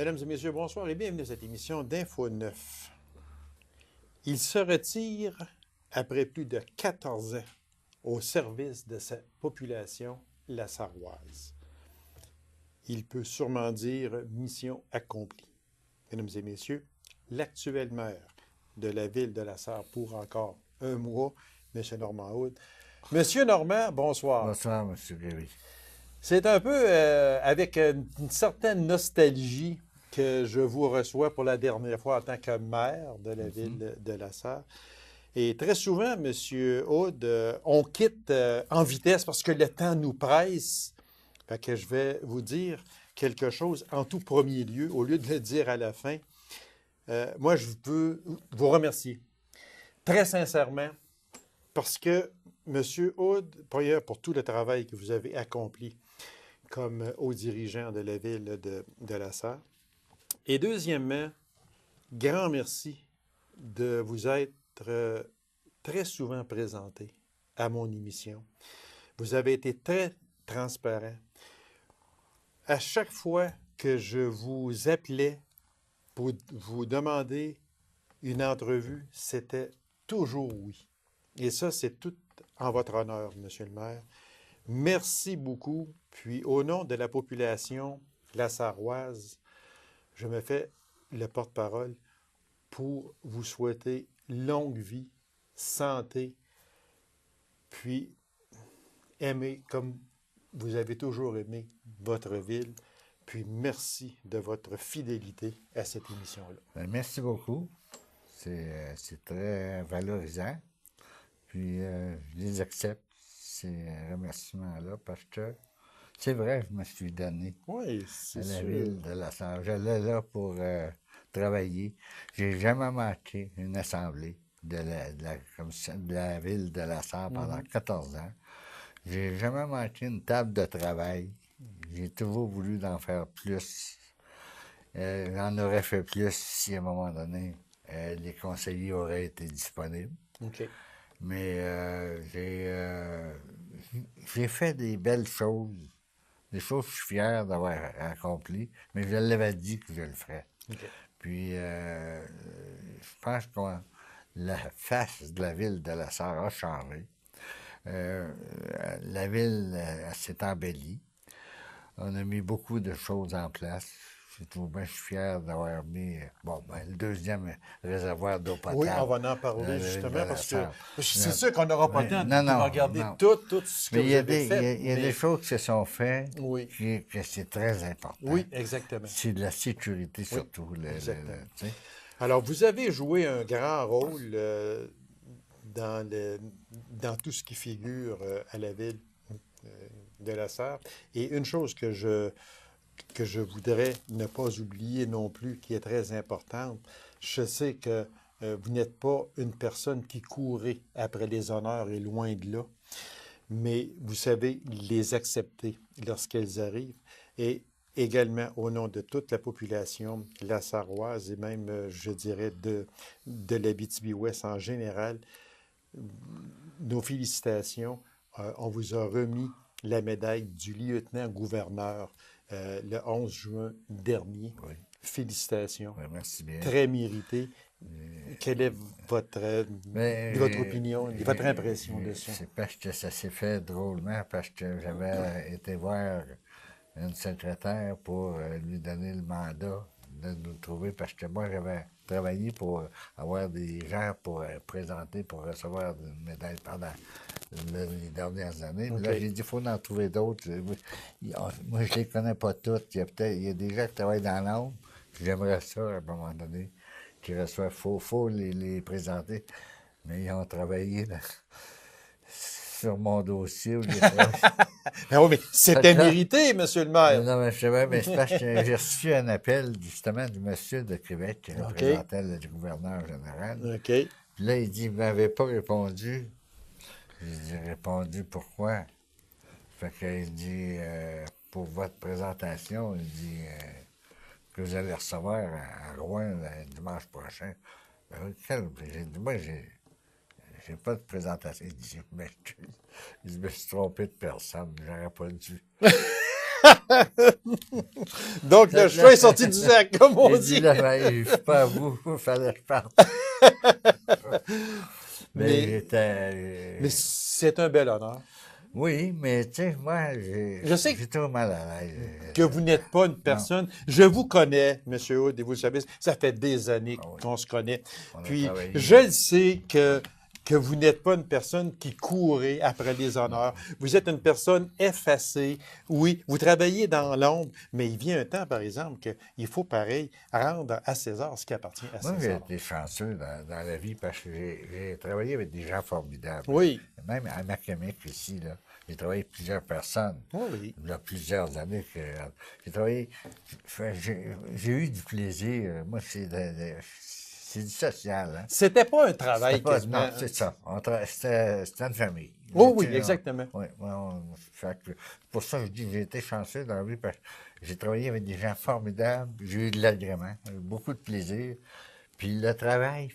Mesdames et messieurs, bonsoir et bienvenue à cette émission d'Info 9. Il se retire après plus de 14 ans au service de sa population, la Sarroise. Il peut sûrement dire mission accomplie. Mesdames et messieurs, l'actuel maire de la ville de la Sarre pour encore un mois, M. Normand Houde. Monsieur Normand, bonsoir. Bonsoir, M. Grévy. C'est un peu avec une certaine nostalgie que je vous reçois pour la dernière fois en tant que maire de la ville de La Sarre. Et très souvent, M. Houde, on quitte en vitesse parce que le temps nous presse. Fait que je vais vous dire quelque chose en tout premier lieu, au lieu de le dire à la fin. Moi, je peux vous remercier très sincèrement parce que, M. Houde, pour tout le travail que vous avez accompli comme haut dirigeant de la ville de La Sarre. Et deuxièmement, grand merci de vous être très souvent présenté à mon émission. Vous avez été très transparent. À chaque fois que je vous appelais pour vous demander une entrevue, c'était toujours oui. Et ça, c'est tout en votre honneur, Monsieur le maire. Merci beaucoup. Puis, au nom de la population lasarroise, je me fais le porte-parole pour vous souhaiter longue vie, santé, puis aimer comme vous avez toujours aimé votre ville. Puis, merci de votre fidélité à cette émission-là. Merci beaucoup. C'est très valorisant. Puis, je les accepte, ces remerciements-là, parce que c'est vrai, je me suis donné Oui, à c'est la sûr. ville de La Sarre. J'allais là pour travailler. J'ai jamais manqué une assemblée de la ville de La Sarre pendant 14 ans. J'ai jamais manqué une table de travail. J'ai toujours voulu en faire plus. J'en aurais fait plus si, à un moment donné, les conseillers auraient été disponibles. OK. Mais j'ai fait des belles choses, des choses que je suis fier d'avoir accomplies, mais je l'avais dit que je le ferais. OK. Puis, je pense que la face de la ville de La Sarre a changé. La ville s'est embellie. On a mis beaucoup de choses en place. Je suis fier d'avoir mis le deuxième réservoir d'eau potable. Oui, on va en parler justement parce que c'est sûr qu'on n'aura pas le temps de regarder tout ce que vous avez fait. Il y a des choses qui se sont faites Oui. que c'est très important. Oui, exactement. C'est de la sécurité surtout. Exactement. Alors, vous avez joué un grand rôle dans tout ce qui figure à la ville de La Sarre. Et une chose que je voudrais ne pas oublier non plus, qui est très importante, je sais que vous n'êtes pas une personne qui courait après les honneurs et loin de là, mais vous savez les accepter lorsqu'elles arrivent. Et également au nom de toute la population lasarroise et même, je dirais, de l'Abitibi-Ouest en général, nos félicitations. On vous a remis la médaille du lieutenant-gouverneur le 11 juin dernier. Oui. Félicitations. Oui, merci bien. Très mérité. Quelle est votre opinion, votre impression de ça? C'est parce que ça s'est fait drôlement, parce que j'avais été voir une secrétaire pour lui donner le mandat de nous trouver, parce que moi, j'avais travaillé pour avoir des gens pour présenter, pour recevoir une médaille pendant les dernières années. Okay. Là, j'ai dit, il faut en trouver d'autres. Moi, je les connais pas toutes. Il y a des gens qui travaillent dans l'ombre. J'aimerais ça, à un moment donné, qu'ils reçoivent. Faut les présenter. Mais ils ont travaillé là, sur mon dossier. Ben oui, mais c'était mérité, monsieur le maire. Non, mais je sais, mais c'est parce que j'ai reçu un appel, justement, du monsieur de Québec qui représentait le gouverneur général. OK. Puis là, il dit, il ne m'avait pas répondu. J'ai répondu, pourquoi? Fait qu'il dit, pour votre présentation, il dit que vous allez recevoir à Rouen le dimanche prochain. Ben, j'ai dit, moi, j'ai pas de présentation. Il dit, je me suis trompé de personne, j'aurais pas dû. Donc, le chat est sorti du sac, comme on Il dit. dit, là, ben, je suis pas à vous, il fallait que je parte. Mais- j'étais... Mais c'est un bel honneur. Oui, mais tu sais, moi, Je sais j'ai trop mal à l'aise. que vous n'êtes pas une personne. Je vous connais, M. Hood, et vous le savez, ça fait des années Ah oui. qu'on se connaît. On a Puis, travaillé. je le sais que vous n'êtes pas une personne qui courait après les honneurs. Vous êtes une personne effacée. Oui, vous travaillez dans l'ombre, mais il vient un temps, par exemple, qu'il faut, pareil, rendre à César ce qui appartient à Moi, j'ai César. été chanceux dans la vie parce que j'ai travaillé avec des gens formidables. Oui. Même à Macamic ici, là, j'ai travaillé avec plusieurs personnes. Oui. Il y a plusieurs années que j'ai travaillé. J'ai eu du plaisir. Moi, c'est du social. Hein. C'était pas un travail C'était pas, quasiment. non, c'est ça. C'était une famille. Oh oui, Tu sais, exactement. Oui, fait que, pour ça, je dis que j'ai été chanceux dans la vie parce que j'ai travaillé avec des gens formidables. J'ai eu de l'agrément, beaucoup de plaisir. Puis le travail,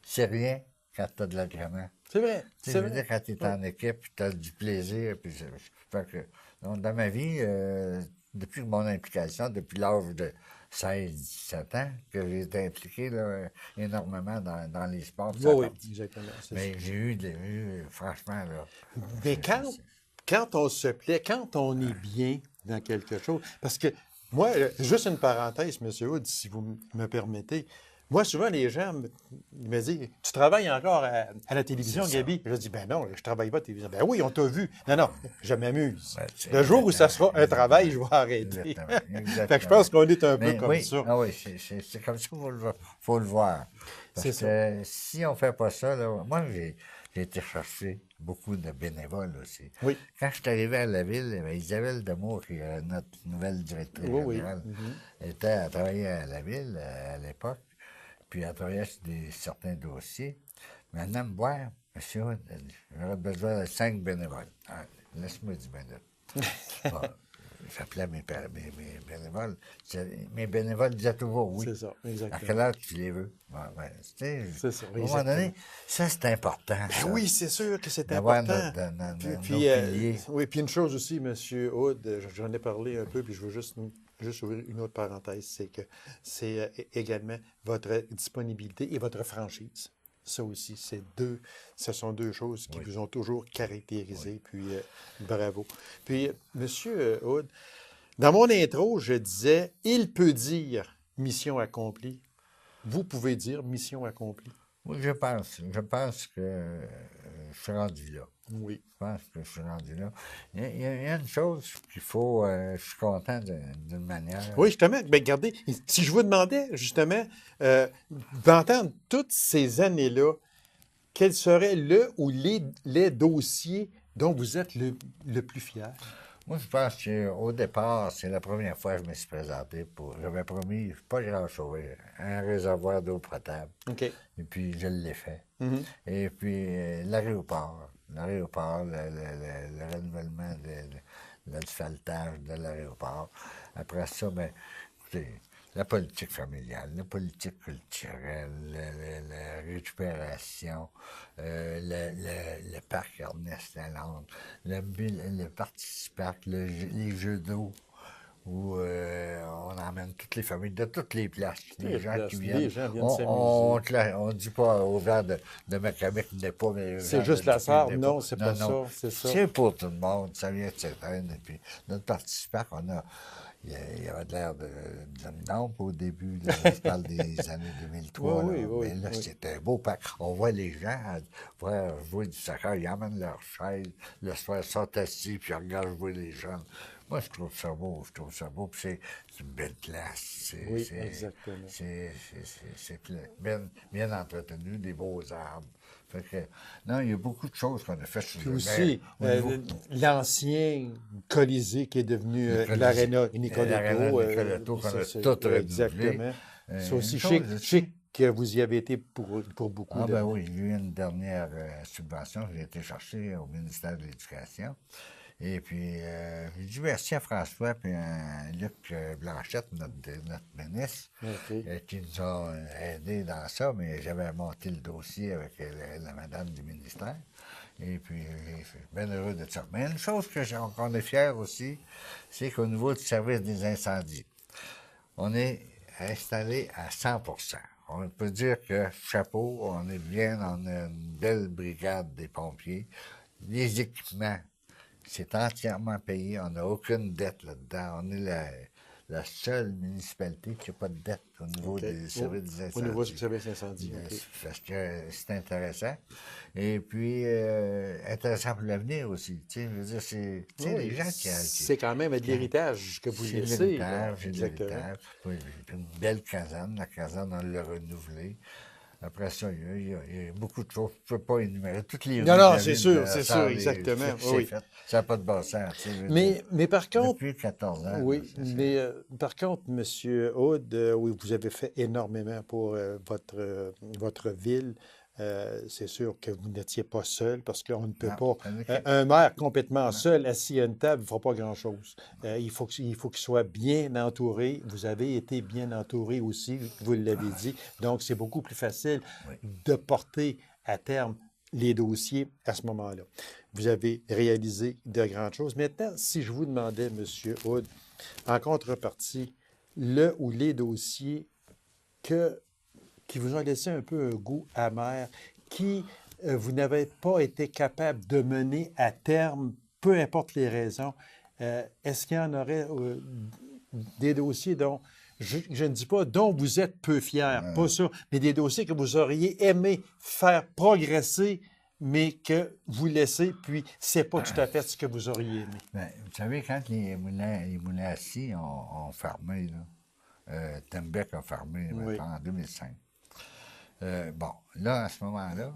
c'est rien quand tu as de l'agrément. C'est vrai. Tu sais, C'est je veux vrai. dire, quand tu es en équipe, tu as du plaisir. Puis fait que, donc, dans ma vie, depuis mon implication, depuis l'âge de 16-17 ans, que j'ai été impliqué là, énormément dans les sports. Oui, ça oui, partit. exactement. C'est Mais j'ai franchement, là. Mais c'est- quand, c'est- quand on se plaît, quand on est bien dans quelque chose, parce que moi, juste une parenthèse, M. Hood, si vous me permettez, moi, souvent, les gens me disent, tu travailles encore à la télévision, C'est ça. Gaby? Je dis, ben non, je travaille pas à la télévision. Ben oui, on t'a vu. Non, non, je m'amuse. Ben, c'est Le jour où ça sera un exactement, travail, je vais arrêter. exactement. Fait que je pense qu'on est un peu Mais comme oui, ça. ah oui, c'est comme ça qu'il faut le voir. Parce C'est que ça. si on ne fait pas ça, là, moi, j'ai été chercher beaucoup de bénévoles aussi. Oui. Quand je suis arrivé à la ville, ben, Isabelle Demour, qui est notre nouvelle directrice Oui, oui. générale, était à travailler à la ville à l'époque, puis elle travaillait sur certains dossiers. Mais elle venait me voir, monsieur, j'aurais besoin de 5 bénévoles. Ah, laisse-moi 10 minutes. Bon, j'appelais mes bénévoles. Mes bénévoles disaient toujours oui. C'est ça, À exactement. quelle heure tu les veux? Bon, ben, tu sais, C'est ça, à un moment exactement. donné, ça, c'est important. Ben ça. oui, c'est sûr que c'est D'avoir important. nos Puis, piliers. oui, puis une chose aussi, M. Hood, j'en ai parlé un peu, puis je veux juste ouvrir une autre parenthèse, c'est que c'est également votre disponibilité et votre franchise. Ça aussi, ce sont deux choses qui vous ont toujours caractérisé, puis bravo. Puis, M. Hood, dans mon intro, je disais, il peut dire mission accomplie. Vous pouvez dire mission accomplie. Oui, je pense que je suis rendu là. Oui. Je pense que je suis rendu là. Il y a une chose qu'il faut, je suis content d'une manière. Oui, justement. Bien, regardez, si je vous demandais, justement, d'entendre toutes ces années-là, quel serait le ou les dossiers dont vous êtes le plus fier? Moi, je pense qu'au départ, c'est la première fois que je me suis présenté j'avais promis, pas grand-chose, un réservoir d'eau potable. OK. Et puis, je l'ai fait. Mhm. Et puis, l'aéroport, le renouvellement de l'asphaltage de l'aéroport. Après ça, ben, écoutez, la politique familiale, la politique culturelle, la récupération, le parc Ernest Lalande, le participac, les jeux d'eau, où on emmène toutes les familles de toutes les places, les gens qui viennent. Les gens viennent s'amuser. On ne dit pas aux gens de Macamic n'est pas, mais aux C'est gens juste de la Duquesne Sarre, n'est non, c'est pas ça, c'est ça. C'est pour tout le monde, ça vient de s'éteindre. Et puis, notre participant, il y avait de l'air d'une lampe au début, là, je parle des années 2003. Oui, là. oui, Mais là, oui. c'était un beau pack. On voit les gens voir jouer du soccer, ils amènent leur chaise, le soir, ils sont assis, puis ils regardent jouer les jeunes. Moi, je trouve ça beau, puis c'est une belle place. Oui, exactement. C'est bien entretenu, des beaux arbres. Fait que, non, il y a beaucoup de choses qu'on a faites sur Puis le aussi, l'ancien Colisée qui est devenu l'Arena Nicoletto. L'Arena Nicoletto qu'on a tout renouvelé. Exactement. C'est aussi une chic, chose aussi. chic que vous y avez été pour beaucoup. Ah ben oui, j'ai eu une dernière subvention que j'ai été chercher au ministère de l'Éducation. Et puis, j'ai dit merci à François et à Luc Blanchette, notre ministre, OK. qui nous a aidés dans ça, mais j'avais monté le dossier avec la madame du ministère. Et puis, je suis bien heureux de ça. Mais une chose qu'on est fiers aussi, c'est qu'au niveau du service des incendies, on est installé à 100%. On peut dire que, chapeau, on est bien, on a une belle brigade des pompiers. Les équipements, c'est entièrement payé. On n'a aucune dette là-dedans. On est la seule municipalité qui n'a pas de dette au niveau des services des incendies. Au niveau du service incendie, Parce que c'est intéressant. Et puis, intéressant pour l'avenir aussi. Tu sais, je veux dire, c'est les gens qui... C'est quand même de l'héritage que vous laissez. C'est de l'héritage. Oui, une belle caserne. La caserne, on l'a renouvelée. Après ça, il y a beaucoup de choses. Je ne peux pas énumérer toutes les rues. Non, c'est sûr, exactement. C'est fait. Ça n'a pas de bon sens. Mais par contre... Depuis 14 ans. Oui, mais par contre, M. Hood, oui, vous avez fait énormément pour votre ville. C'est sûr que vous n'étiez pas seul parce qu'on ne peut pas... Un maire complètement seul, assis à une table, il ne fera pas grand-chose. Il faut qu'il soit bien entouré. Vous avez été bien entouré aussi, vous l'avez dit. Donc, c'est beaucoup plus facile de porter à terme les dossiers à ce moment-là. Vous avez réalisé de grandes choses. Maintenant, si je vous demandais, M. Hood, en contrepartie, le ou les dossiers qui vous ont laissé un peu un goût amer, qui vous n'avez pas été capable de mener à terme, peu importe les raisons, est-ce qu'il y en aurait des dossiers dont, je ne dis pas dont vous êtes peu fier, pas ça, mais des dossiers que vous auriez aimé faire progresser, mais que vous laissez, puis c'est pas tout à fait ce que vous auriez aimé. Bien, vous savez, quand les moulins assis ont fermé, Tembec a fermé maintenant, en 2005. Bon, là, à ce moment-là,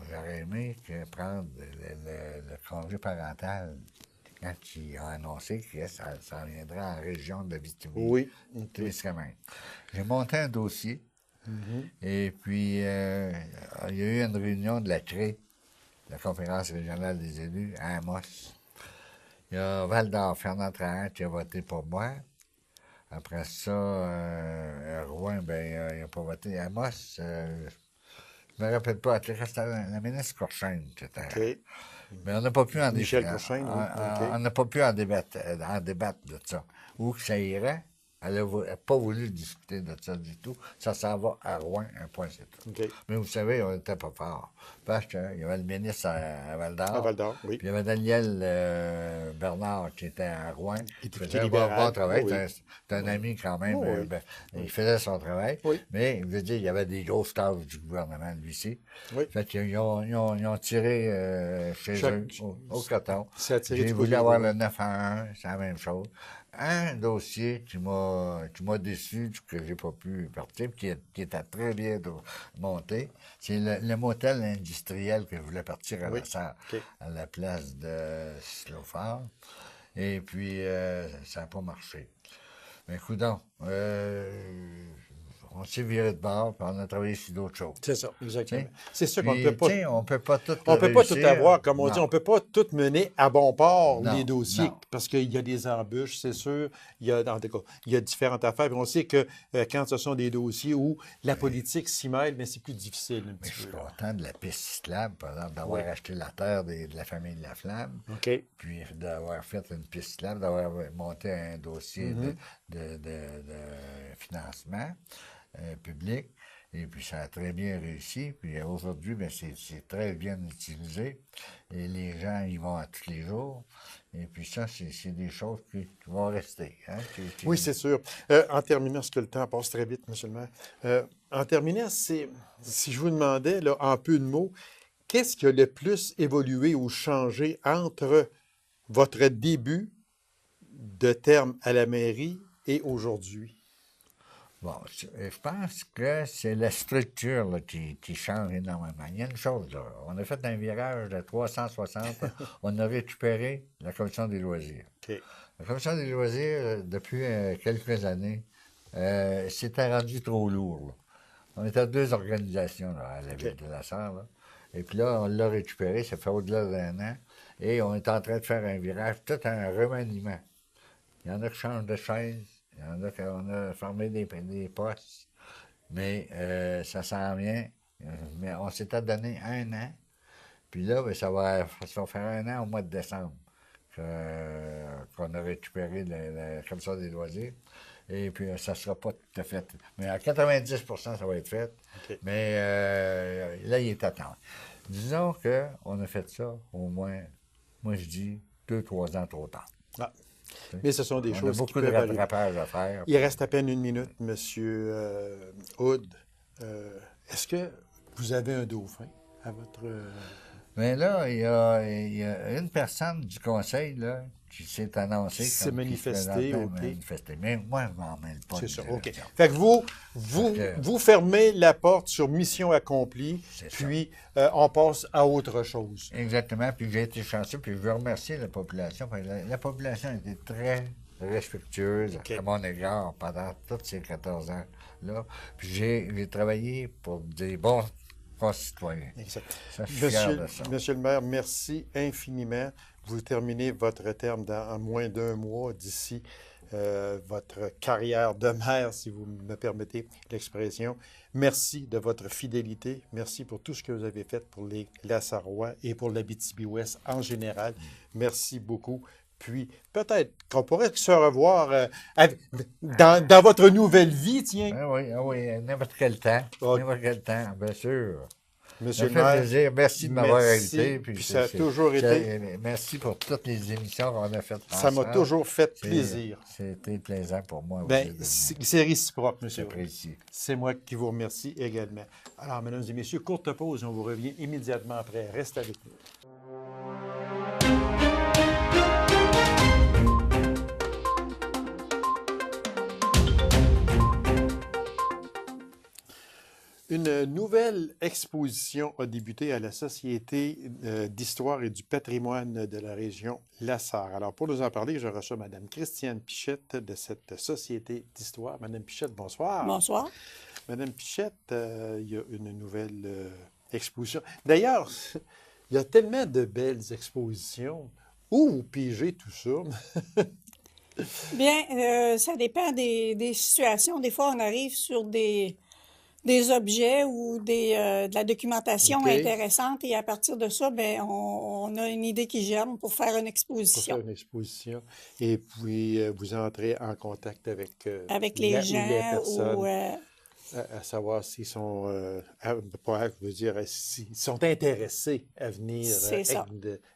j'aurais aimé prendre le congé parental quand il a annoncé que ça viendrait en région de Abitibi. Oui. Témiscamingue. J'ai monté un dossier. Et puis, il y a eu une réunion de la CRE, la Conférence régionale des élus, à Amos. Il y a Val-d'Or, Fernand Trahan, qui a voté pour moi. Après ça, Rouen, ben, il n'a pas voté. Amos, je ne me rappelle pas, c'était la ministre Courchaine. Mais on n'a pas pu en on n'a pas pu en débattre de ça. Où que ça irait? Elle n'a pas voulu discuter de ça du tout. Ça s'en va à Rouen, un point, c'est tout. Mais vous savez, on n'était pas fort. Parce qu'il y avait le ministre à Val-d'Or. À Val-d'Or, oui. Puis il y avait Daniel Bernard qui était à Rouen. Il faisait un bon travail. C'est un ami quand même. Il faisait son travail. Mais, je veux dire, il y avait des grosses tâches du gouvernement, lui-ci. Fait qu'ils ont tiré chez eux, au coton. J'ai voulu avoir le 9 à 1, c'est la même chose. Un dossier qui m'a déçu, que j'ai pas pu partir, qui était très bien monté, c'est le motel industriel que je voulais partir à la Sarre, à la place de Slofard. Et puis, ça n'a pas marché. Mais coudonc, on s'est viré de bord, puis on a travaillé sur d'autres choses. C'est ça, exactement. C'est sûr qu'on ne peut pas... On peut pas tout avoir, comme on dit, on ne peut pas tout mener à bon port, les dossiers, parce qu'il y a des embûches, c'est sûr. Il y a différentes affaires. Puis on sait que quand ce sont des dossiers où la politique s'y mêle, mais c'est plus difficile un petit peu. Je suis content de la piste cyclable, par exemple, d'avoir acheté la terre de la famille de Laflamme, puis d'avoir fait une piste cyclable, d'avoir monté un dossier de financement public. Et puis, ça a très bien réussi. Puis aujourd'hui, ben, c'est très bien utilisé. Et les gens y vont à tous les jours. Et puis ça, c'est des choses qui vont rester. Hein, Oui, c'est sûr. En terminant, parce que le temps passe très vite, monsieur le maire. En terminant, si je vous demandais, là, en peu de mots, qu'est-ce qui a le plus évolué ou changé entre votre début de terme à la mairie et aujourd'hui? Bon, je pense que c'est la structure là, qui change énormément. Il y a une chose, là. On a fait un virage de 360. On a récupéré la commission des loisirs. La commission des loisirs, depuis quelques années, s'était rendu trop lourd. Là. On était à 2 organisations là, à la ville de la Sarre. Là. Et puis là, on l'a récupéré, ça fait au-delà d'1 an. Et on est en train de faire un virage, tout un remaniement. Il y en a qui changent de chaise. Il y en a qu'on a formé des postes, mais ça s'en vient Mais on s'était donné 1 an. Puis là, ben, ça va faire 1 an au mois de décembre qu'on a récupéré la commission des loisirs. Et puis, ça ne sera pas tout à fait. Mais à 90%, ça va être fait. OK. Mais là, il est à temps. Disons qu'on a fait ça au moins, moi je dis, 2, 3 ans trop tard. Ah. Mais ce sont des On a choses qui beaucoup de peuvent arriver. rattrapage à faire. Il reste à peine une minute, Monsieur Hood. Est-ce que vous avez un dauphin à votre... Mais là, il y a une personne du conseil là, qui s'est annoncée Qui s'est comme qui se manifesté, présentait OK. manifester. Mais moi, je m'en mêle pas C'est de ça, l'élection. OK. Fait que vous fermez la porte sur mission accomplie, C'est ça. puis on passe à autre chose. Exactement. Puis j'ai été chanceux, puis je veux remercier la population. Parce que la population a été très respectueuse OK. à mon égard pendant tous ces 14 ans-là. Puis j'ai travaillé pour des bons concitoyens. Exact. Ça, je suis fier de ça. Monsieur le maire, merci infiniment. Vous terminez votre terme en moins d'1 mois d'ici votre carrière de maire, si vous me permettez l'expression. Merci de votre fidélité. Merci pour tout ce que vous avez fait pour les Lassarois et pour l'Abitibi-Ouest en général. Merci beaucoup. Puis peut-être qu'on pourrait se revoir dans votre nouvelle vie, tiens. Ah oui, n'importe quel temps. OK. N'importe quel temps, bien sûr. Monsieur Ça le fait maire, plaisir. Merci de m'avoir merci. invité. Puis ça a toujours été... Merci pour toutes les émissions qu'on a faites Ça m'a ensemble. toujours fait plaisir. C'était plaisant pour moi. Ben, aussi c'est réciproque, monsieur. j'apprécie. C'est moi qui vous remercie également. Alors, mesdames et messieurs, courte pause et on vous revient immédiatement après. Restez avec nous. Une nouvelle exposition a débuté à la Société d'histoire et du patrimoine de la région Lassarre. Alors, pour nous en parler, je reçois Mme Christiane Pichette de cette Société d'histoire. Mme Pichette, bonsoir. Bonsoir. Mme Pichette, il y a une nouvelle exposition. D'ailleurs, il y a tellement de belles expositions. Où vous pigez tout ça? Bien, ça dépend des situations. Des fois, on arrive sur des objets ou de la documentation OK. intéressante et à partir de ça, ben, on a une idée qui germe pour faire une Pour exposition. faire une exposition. Et puis, vous entrez en contact avec, Avec les ou les gens personnes, ou... à savoir s'ils sont, je veux dire, s'ils sont intéressés à venir C'est ça.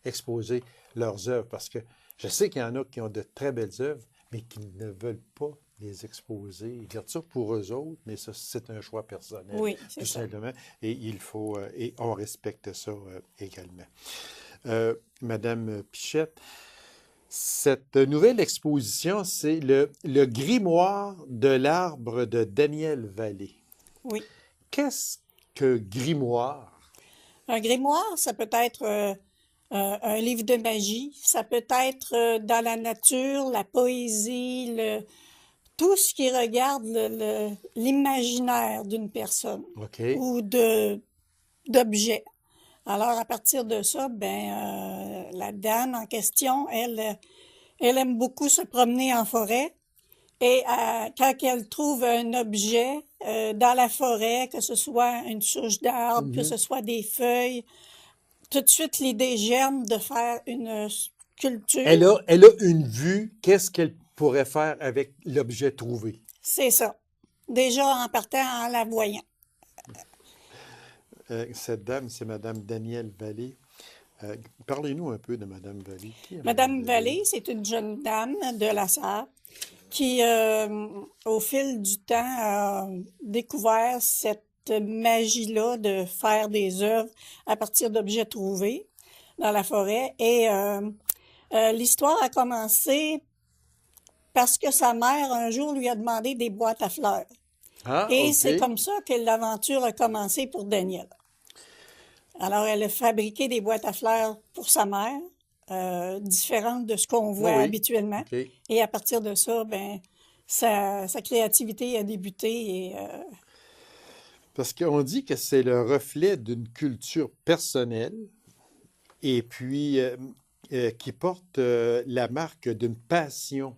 exposer leurs œuvres. Parce que je sais qu'il y en a qui ont de très belles œuvres, mais qui ne veulent pas les exposer. Ils gardent ça pour eux autres, mais ça, c'est un choix personnel. Oui, c'est tout ça. simplement. Et il faut, et on respecte ça également. Madame Pichette, cette nouvelle exposition, c'est le grimoire de l'arbre de Daniel Vallée. Oui. Qu'est-ce que grimoire? Un grimoire, ça peut être un livre de magie, ça peut être dans la nature, la poésie, tout ce qui regarde l'imaginaire d'une personne OK. ou d'objets. Alors, à partir de ça, ben, la dame en question, elle aime beaucoup se promener en forêt. Et quand elle trouve un objet dans la forêt, que ce soit une souche d'arbre, que ce soit des feuilles, tout de suite, l'idée germe de faire une sculpture. Elle a une vue. Qu'est-ce qu'elle pourrait faire avec l'objet trouvé? C'est ça. Déjà en partant, en la voyant. Cette dame, c'est Madame Danielle Vallée. Parlez-nous un peu de Madame Vallée. Qui est Madame Vallée, c'est une jeune dame de Lassalle qui, au fil du temps, a découvert cette magie-là de faire des œuvres à partir d'objets trouvés dans la forêt. Et l'histoire a commencé parce que sa mère, un jour, lui a demandé des boîtes à fleurs. Ah, Et OK. c'est comme ça que l'aventure a commencé pour Daniel. Alors, elle a fabriqué des boîtes à fleurs pour sa mère, différentes de ce qu'on voit Oui. habituellement. OK. Et à partir de ça, ben, sa créativité a débuté. Et, Parce qu'on dit que c'est le reflet d'une culture personnelle et puis qui porte la marque d'une passion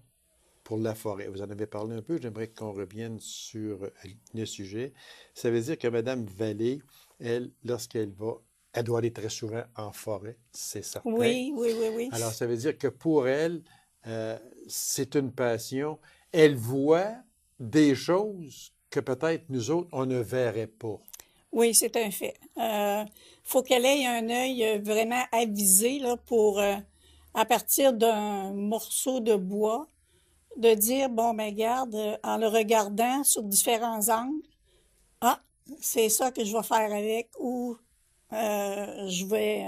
pour la forêt. Vous en avez parlé un peu, j'aimerais qu'on revienne sur le sujet. Ça veut dire que Mme Vallée elle, lorsqu'elle va, elle doit aller très souvent en forêt, c'est certain. Oui, oui, oui, oui. Alors, ça veut dire que pour elle, c'est une passion. Elle voit des choses que peut-être nous autres, on ne verrait pas. Oui, c'est un fait. Faut qu'elle ait un œil vraiment avisé là, pour, à partir d'un morceau de bois, de dire, bon, ben garde, en le regardant sur différents angles, ah, c'est ça que je vais faire avec, ou je vais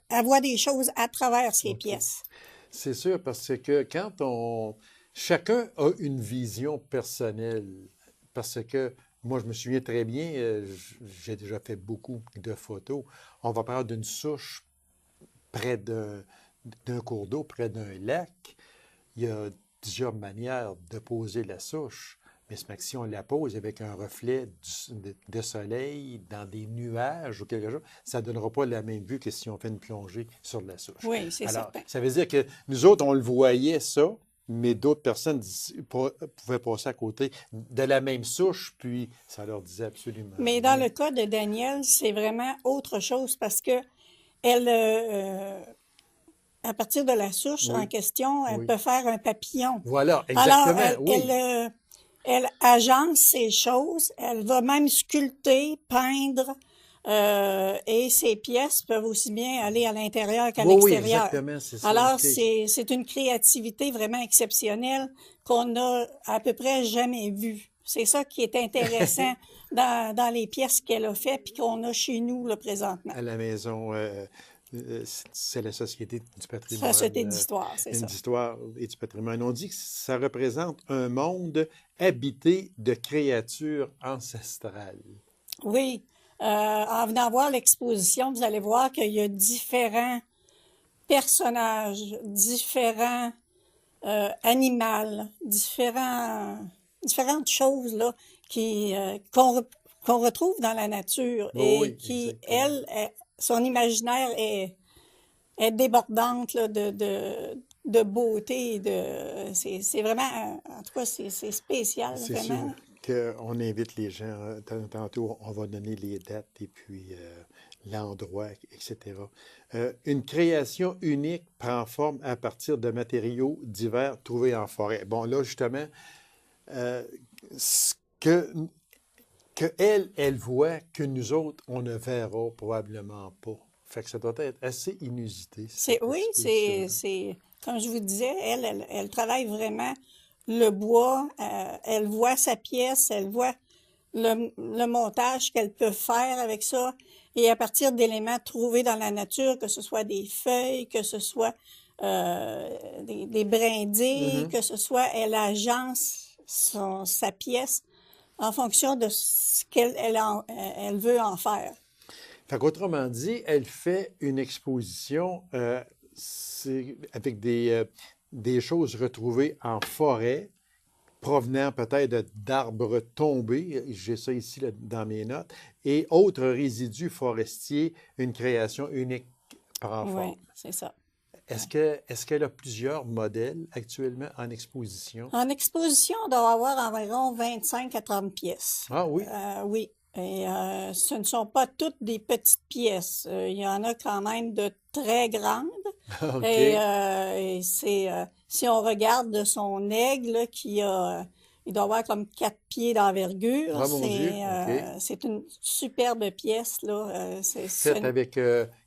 avoir des choses à travers ces OK. pièces. C'est sûr, parce que quand on... Chacun a une vision personnelle. Parce que moi, je me souviens très bien, j'ai déjà fait beaucoup de photos. On va parler d'une souche près d'un cours d'eau, près d'un lac. Il y a plusieurs manières de poser la souche. Mais si on la pose avec un reflet de soleil dans des nuages ou quelque chose, ça ne donnera pas la même vue que si on fait une plongée sur la souche. Oui, c'est Alors, certain. ça veut dire que nous autres, on le voyait ça, mais d'autres personnes pouvaient passer à côté de la même souche, puis ça leur disait absolument Mais dans rien. le cas de Danielle, c'est vraiment autre chose parce que elle, à partir de la souche en Oui, question, elle oui. peut faire un papillon. Voilà, Alors, exactement, oui. elle agence ces choses, elle va même sculpter, peindre, et ces pièces peuvent aussi bien aller à l'intérieur qu'à Oui, oui, l'extérieur. exactement, c'est ça, Alors, OK. c'est une créativité vraiment exceptionnelle qu'on n'a à peu près jamais vue. C'est ça qui est intéressant dans les pièces qu'elle a faites puis qu'on a chez nous là, présentement. À la maison, c'est la Société du Ça, c'était patrimoine d'histoire, c'est ça. d'histoire et du patrimoine. On dit que ça représente un monde habité de créatures ancestrales. Oui, en venant voir l'exposition, vous allez voir qu'il y a différents personnages, différents animaux, différentes choses là qu'on retrouve dans la nature Oui, et oui, qui, exactement. elle, son imaginaire est débordante là, de beauté, c'est vraiment, en tout cas, c'est spécial, C'est sûr vraiment. qu'on invite les gens. Tantôt, on va donner les dates et puis l'endroit, etc. Une création unique prend forme à partir de matériaux divers trouvés en forêt. Bon, là, justement, euh, ce que elle voit, que nous autres, on ne verra probablement pas. Fait que ça doit être assez inusité, cette Oui, exposition-là. comme je vous disais, elle travaille vraiment le bois, elle voit sa pièce, elle voit le montage qu'elle peut faire avec ça, et à partir d'éléments trouvés dans la nature, que ce soit des feuilles, que ce soit des brindilles, Mhm. que ce soit, elle agence sa pièce en fonction de ce elle veut en faire. Fait qu'autrement dit, elle fait une exposition avec des choses retrouvées en forêt, provenant peut-être d'arbres tombés, j'ai ça ici là, dans mes notes, et autres résidus forestiers, une création unique prend forme. Oui, c'est ça. Est-ce qu'elle a plusieurs modèles actuellement en exposition? En exposition, on doit avoir environ 25 à 30 pièces. Ah oui, Oui. Et ce ne sont pas toutes des petites pièces. Il y en a quand même de très grandes. OK. Et si on regarde de son aigle là, il doit avoir comme 4 pieds d'envergure. Ah mon Dieu, OK. C'est une superbe pièce là. Faite avec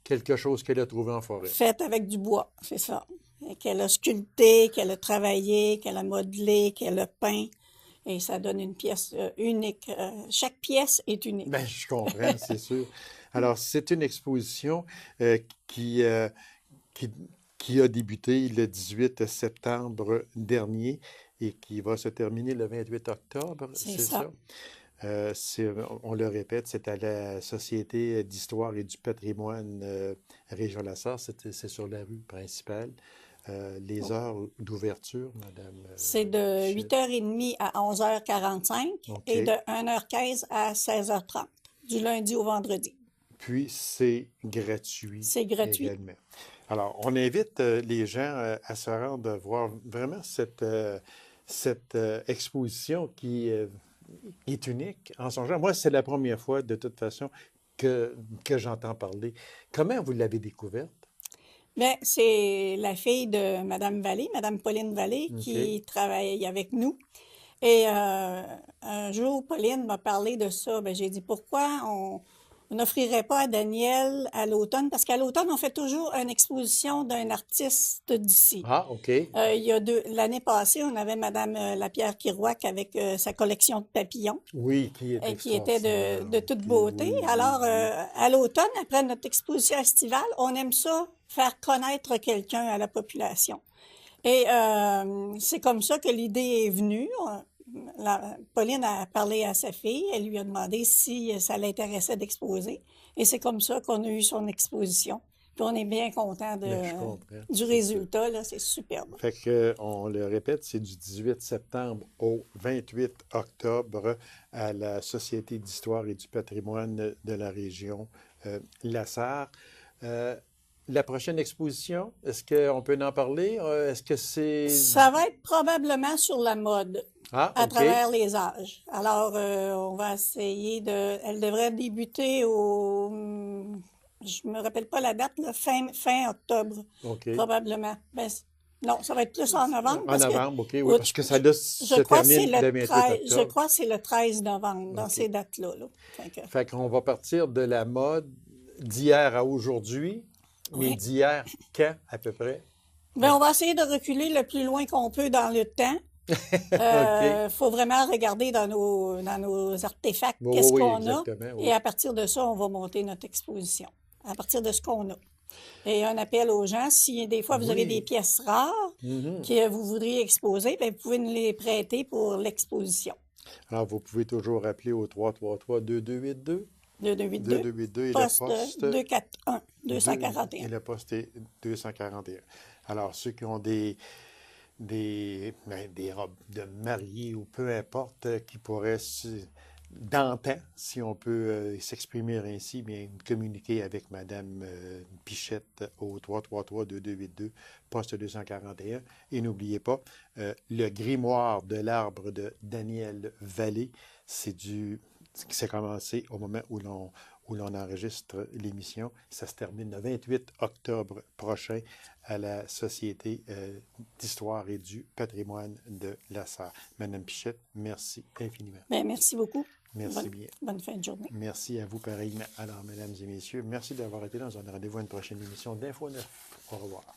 quelque chose qu'elle a trouvé en forêt. Faite avec du bois, c'est ça. Et qu'elle a sculpté, qu'elle a travaillé, qu'elle a modelé, qu'elle a peint. Et ça donne une pièce unique. Chaque pièce est unique. Ben, je comprends, c'est sûr. Alors, c'est une exposition euh, qui, euh, qui, qui a débuté le 18 septembre dernier et qui va se terminer le 28 octobre, C'est c'est ça. ça? On le répète, c'est à la Société d'histoire et du patrimoine Région La Sarre, c'est sur la rue principale. Les heures d'ouverture, Madame C'est de Pichette. 8h30 à 11h45 et de OK. 1h15 à 16h30, du lundi au vendredi. Puis, c'est gratuit C'est gratuit. également. Alors, on invite les gens à se rendre voir vraiment cette exposition qui est unique en son genre. Moi, c'est la première fois, de toute façon, que j'entends parler. Comment vous l'avez découverte? Bien, c'est la fille de Mme Vallée, Mme Pauline Vallée, qui travaille avec nous. Et un jour, Pauline m'a parlé de ça. Bien, j'ai dit, pourquoi on n'offrirait pas à Daniel à l'automne? Parce qu'à l'automne, on fait toujours une exposition d'un artiste d'ici. Ah, OK. Il y a l'année passée, on avait Mme Lapierre Kirouac avec sa collection de papillons. Oui, qui Était de toute beauté. Oui, Alors, à l'automne, après notre exposition estivale, on aime ça, faire connaître quelqu'un à la population. Et c'est comme ça que l'idée est venue. Pauline a parlé à sa fille, elle lui a demandé si ça l'intéressait d'exposer. Et c'est comme ça qu'on a eu son exposition. Puis on est bien content du résultat, là, c'est superbe. Fait que, on le répète, c'est du 18 septembre au 28 octobre à la Société d'histoire et du patrimoine de la région La Sarre. La prochaine exposition, est-ce qu'on peut en parler? Est-ce que c'est... Ça va être probablement sur la mode. À travers les âges. Alors, on va essayer de... Elle devrait débuter au... Je me rappelle pas la date, là, fin octobre, probablement. Ben, non, ça va être plus en novembre. En novembre, OK, oui, parce que ça se termine le 28 octobre. Je crois que c'est le 13 novembre, dans ces dates-là. Là. Fait qu'on va partir de la mode d'hier à aujourd'hui, mais d'hier quand, à peu près? Bien, on va essayer de reculer le plus loin qu'on peut dans le temps. Faut vraiment regarder dans nos artefacts qu'est-ce qu'on a. Oui. Et à partir de ça, on va monter notre exposition. À partir de ce qu'on a. Et un appel aux gens, si des fois vous avez des pièces rares que vous voudriez exposer, bien, vous pouvez nous les prêter pour l'exposition. Alors, vous pouvez toujours appeler au 333-2282. 2282. Et poste le poste 241, 241. Et le poste est 241. Alors, ceux qui ont des robes de mariée ou peu importe, qui pourraient, d'antan, si on peut s'exprimer ainsi, bien communiquer avec Mme Pichette au 333-2282, poste 241. Et n'oubliez pas, le grimoire de l'arbre de Daniel Vallée, c'est commencé au moment où l'on enregistre l'émission. Ça se termine le 28 octobre prochain à la Société d'histoire et du patrimoine de La Sarre. Madame Pichette, merci infiniment. Bien, merci beaucoup. Merci bien. Bonne fin de journée. Merci à vous pareillement. Alors, mesdames et messieurs, merci d'avoir été là. On se donne rendez-vous à une prochaine émission d'Info 9. Au revoir.